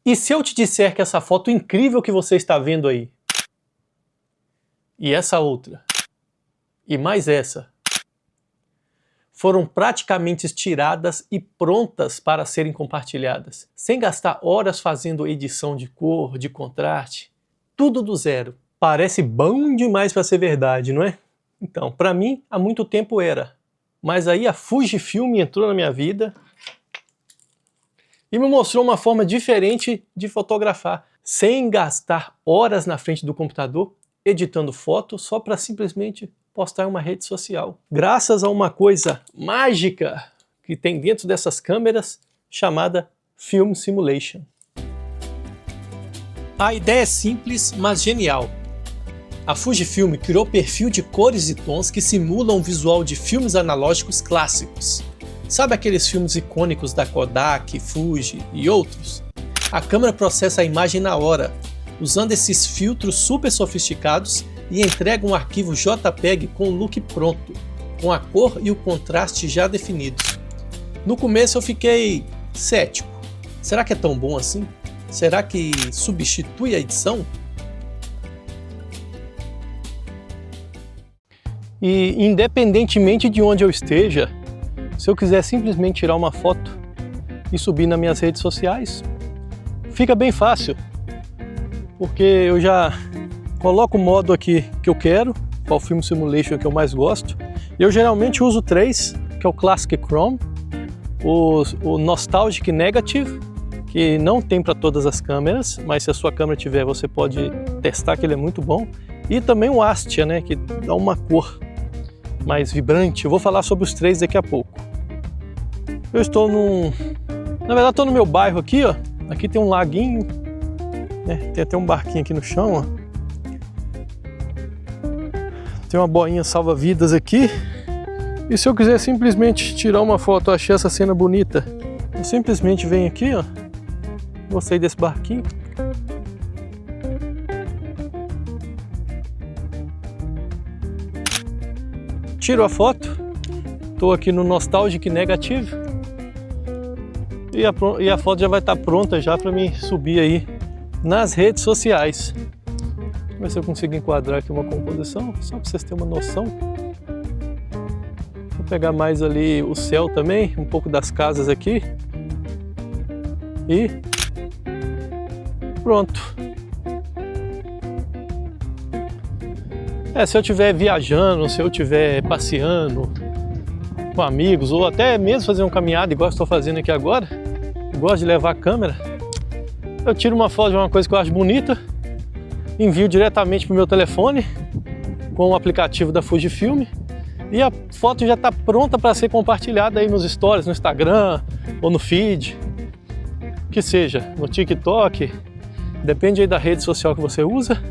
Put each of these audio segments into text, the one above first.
E se eu te disser que essa foto incrível que você está vendo aí, e essa outra, e mais essa, foram praticamente tiradas e prontas para serem compartilhadas, sem gastar horas fazendo edição de cor, de contraste, tudo do zero. Parece bom demais para ser verdade, não é? Então, para mim, há muito tempo era. Mas aí a Fujifilm entrou na minha vida e me mostrou uma forma diferente de fotografar, sem gastar horas na frente do computador, editando foto, só para simplesmente postar em uma rede social. Graças a uma coisa mágica que tem dentro dessas câmeras, chamada Film Simulation. A ideia é simples, mas genial. A Fujifilm criou perfil de cores e tons que simulam o visual de filmes analógicos clássicos. Sabe aqueles filmes icônicos da Kodak, Fuji e outros? A câmera processa a imagem na hora, usando esses filtros super sofisticados e entrega um arquivo JPEG com o look pronto, com a cor e o contraste já definidos. No começo eu fiquei cético. Será que é tão bom assim? Será que substitui a edição? E independentemente de onde eu esteja, se eu quiser simplesmente tirar uma foto e subir nas minhas redes sociais, fica bem fácil, porque eu já coloco o modo aqui que eu quero, qual Film Simulation que eu mais gosto. Eu geralmente uso 3, que é o Classic Chrome, o Nostalgic Negative, que não tem para todas as câmeras, mas se a sua câmera tiver, você pode testar que ele é muito bom. E também o Astia, né, que dá uma cor mais vibrante. Eu vou falar sobre os 3 daqui a pouco. Eu estou na verdade estou no meu bairro aqui, ó. Aqui tem um laguinho, né? Tem até um barquinho aqui no chão, ó. Tem uma boinha salva-vidas aqui. E se eu quiser simplesmente tirar uma foto, eu achei essa cena bonita, eu simplesmente venho aqui, ó. Gostei desse barquinho. Tiro a foto, estou aqui no Nostalgic Negative e a foto já vai estar pronta já para mim subir aí nas redes sociais. Vamos ver se eu consigo enquadrar aqui uma composição, só para vocês terem uma noção. Vou pegar mais ali o céu também, um pouco das casas aqui e pronto. Se eu estiver viajando, se eu estiver passeando com amigos, ou até mesmo fazer uma caminhada, igual estou fazendo aqui agora, eu gosto de levar a câmera, eu tiro uma foto de uma coisa que eu acho bonita, envio diretamente para o meu telefone, com o aplicativo da Fujifilm, e a foto já está pronta para ser compartilhada aí nos stories, no Instagram, ou no feed, que seja, no TikTok, depende aí da rede social que você usa,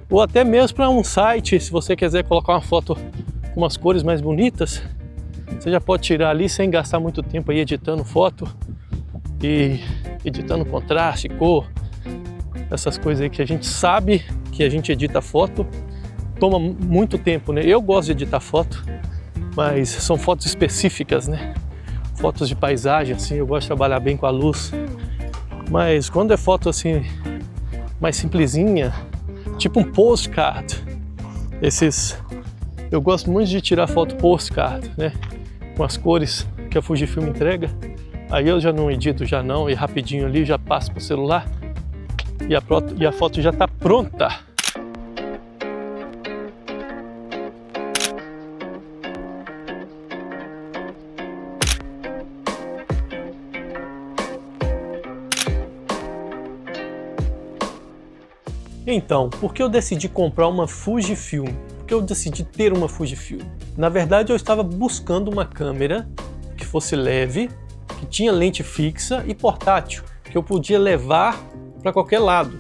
ou até mesmo para um site, se você quiser colocar uma foto com umas cores mais bonitas, você já pode tirar ali sem gastar muito tempo aí editando foto e editando contraste, cor, essas coisas aí que a gente sabe que a gente edita foto, toma muito tempo, né? Eu gosto de editar foto, mas são fotos específicas, né? Fotos de paisagem, assim, eu gosto de trabalhar bem com a luz, mas quando é foto assim, mais simplesinha, tipo um postcard, eu gosto muito de tirar foto postcard, né? Com as cores que a Fujifilm entrega, aí eu já não edito já não, e rapidinho ali já passo para o celular e a foto já está pronta. Então, por que eu decidi comprar uma Fujifilm? Por que eu decidi ter uma Fujifilm? Na verdade, eu estava buscando uma câmera que fosse leve, que tinha lente fixa e portátil, que eu podia levar para qualquer lado.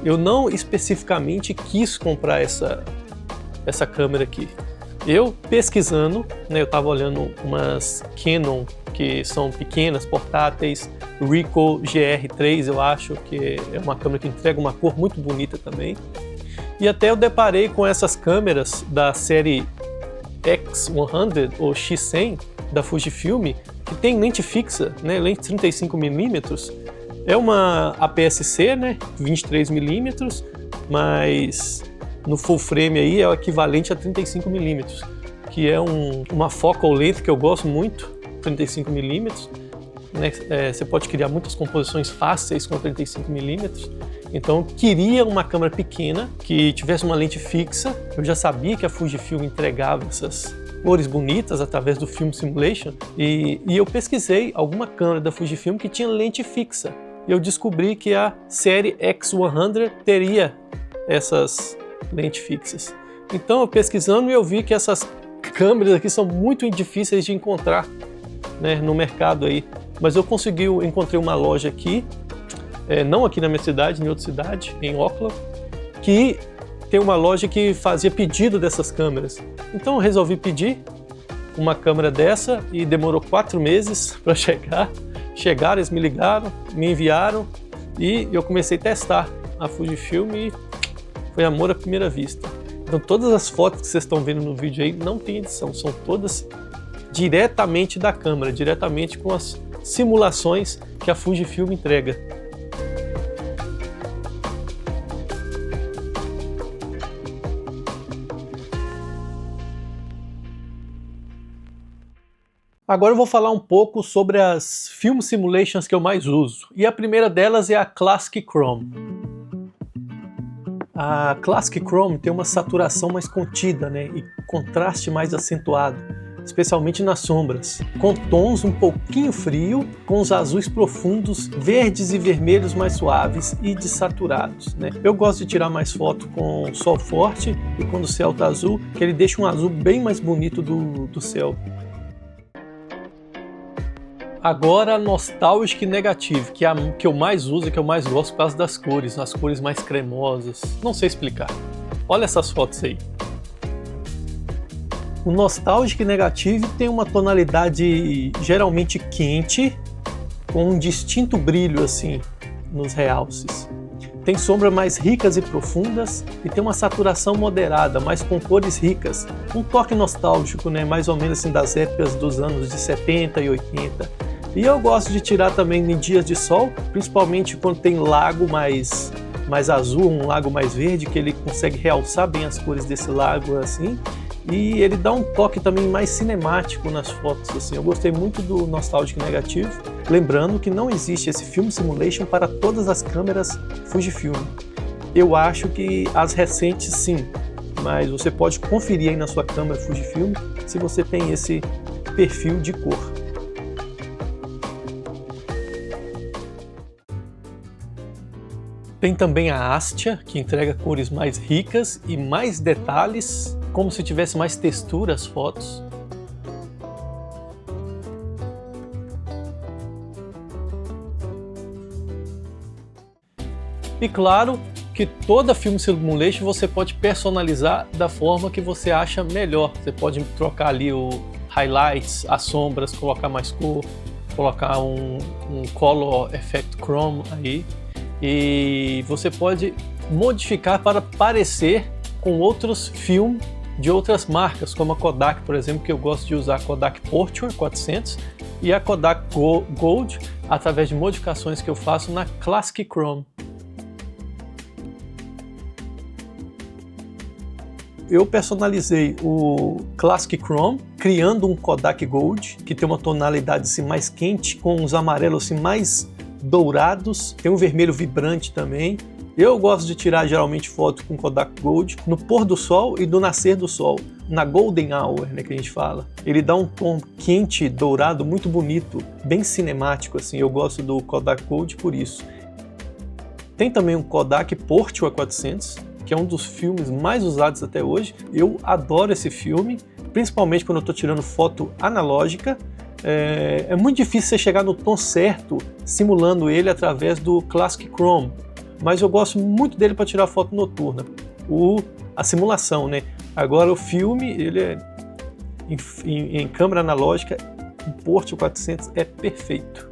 Eu não especificamente quis comprar essa câmera aqui. Eu pesquisando, né, eu estava olhando umas Canon que são pequenas, portáteis, Ricoh GR3, eu acho que é uma câmera que entrega uma cor muito bonita também. E até eu deparei com essas câmeras da série X100 ou X100 da Fujifilm, que tem lente fixa, né, lente 35mm, É uma APS-C, né, 23mm, mas no full frame aí é o equivalente a 35mm, que é uma focal length que eu gosto muito, 35mm. Né? Você pode criar muitas composições fáceis com 35mm. Então eu queria uma câmera pequena que tivesse uma lente fixa. Eu já sabia que a Fujifilm entregava essas cores bonitas através do Film Simulation e eu pesquisei alguma câmera da Fujifilm que tinha lente fixa. E eu descobri que a série X100 teria essas lentes fixas. Então eu pesquisando eu vi que essas câmeras aqui são muito difíceis de encontrar, né, no mercado aí. Mas eu encontrei uma loja aqui, não aqui na minha cidade, em outra cidade, em Auckland, que tem uma loja que fazia pedido dessas câmeras. Então eu resolvi pedir uma câmera dessa e demorou 4 meses para chegar. Chegaram, eles me ligaram, me enviaram e eu comecei a testar a Fujifilm e foi amor à primeira vista. Então todas as fotos que vocês estão vendo no vídeo aí não tem edição, são todas diretamente da câmera, diretamente com as simulações que a Fujifilm entrega. Agora eu vou falar um pouco sobre as Film Simulations que eu mais uso. E a primeira delas é a Classic Chrome. A Classic Chrome tem uma saturação mais contida, né, e contraste mais acentuado, especialmente nas sombras, com tons um pouquinho frio, com os azuis profundos, verdes e vermelhos mais suaves e desaturados, né? Eu gosto de tirar mais foto com sol forte e quando o céu tá azul, que ele deixa um azul bem mais bonito do céu. Agora, Nostalgic Negative, que é a que eu mais uso e que eu mais gosto por causa das cores, as cores mais cremosas. Não sei explicar. Olha essas fotos aí. O Nostalgic Negative tem uma tonalidade geralmente quente, com um distinto brilho assim nos realces. Tem sombras mais ricas e profundas e tem uma saturação moderada, mas com cores ricas. Um toque nostálgico, né? Mais ou menos assim das épocas dos anos de 70 e 80. E eu gosto de tirar também em dias de sol, principalmente quando tem lago mais azul, um lago mais verde, que ele consegue realçar bem as cores desse lago assim. E ele dá um toque também mais cinemático nas fotos, assim. Eu gostei muito do Nostalgic Negative, lembrando que não existe esse Film Simulation para todas as câmeras Fujifilm. Eu acho que as recentes sim, mas você pode conferir aí na sua câmera Fujifilm se você tem esse perfil de cor. Tem também a Astia, que entrega cores mais ricas e mais detalhes, como se tivesse mais textura as fotos. E claro que toda Film Simulation você pode personalizar da forma que você acha melhor. Você pode trocar ali o highlights, as sombras, colocar mais cor, colocar um Color Effect Chrome aí. E você pode modificar para parecer com outros filmes de outras marcas, como a Kodak, por exemplo, que eu gosto de usar a Kodak Portra 400 e a Kodak Gold, através de modificações que eu faço na Classic Chrome. Eu personalizei o Classic Chrome, criando um Kodak Gold, que tem uma tonalidade assim, mais quente, com uns amarelos assim, mais dourados, tem um vermelho vibrante também. Eu gosto de tirar geralmente foto com Kodak Gold no pôr do sol e do nascer do sol, na Golden Hour, né, que a gente fala. Ele dá um tom quente, dourado, muito bonito, bem cinemático, assim. Eu gosto do Kodak Gold por isso. Tem também um Kodak Portra 400, que é um dos filmes mais usados até hoje. Eu adoro esse filme, principalmente quando eu estou tirando foto analógica. É muito difícil você chegar no tom certo simulando ele através do Classic Chrome, mas eu gosto muito dele para tirar foto noturna, a simulação, né? Agora o filme, ele é em câmera analógica, o Portra 400 é perfeito.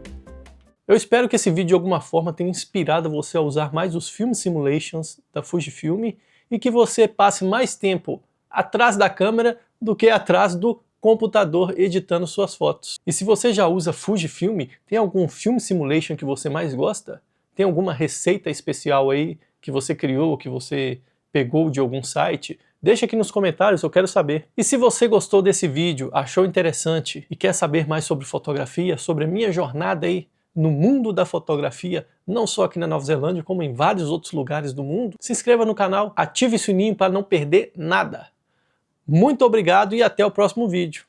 Eu espero que esse vídeo de alguma forma tenha inspirado você a usar mais os Film Simulations da Fujifilm e que você passe mais tempo atrás da câmera do que atrás do computador editando suas fotos. E se você já usa Fujifilm, tem algum Film Simulation que você mais gosta? Tem alguma receita especial aí que você criou, que você pegou de algum site? Deixa aqui nos comentários, eu quero saber. E se você gostou desse vídeo, achou interessante e quer saber mais sobre fotografia, sobre a minha jornada aí no mundo da fotografia, não só aqui na Nova Zelândia, como em vários outros lugares do mundo, se inscreva no canal, ative o sininho para não perder nada. Muito obrigado e até o próximo vídeo.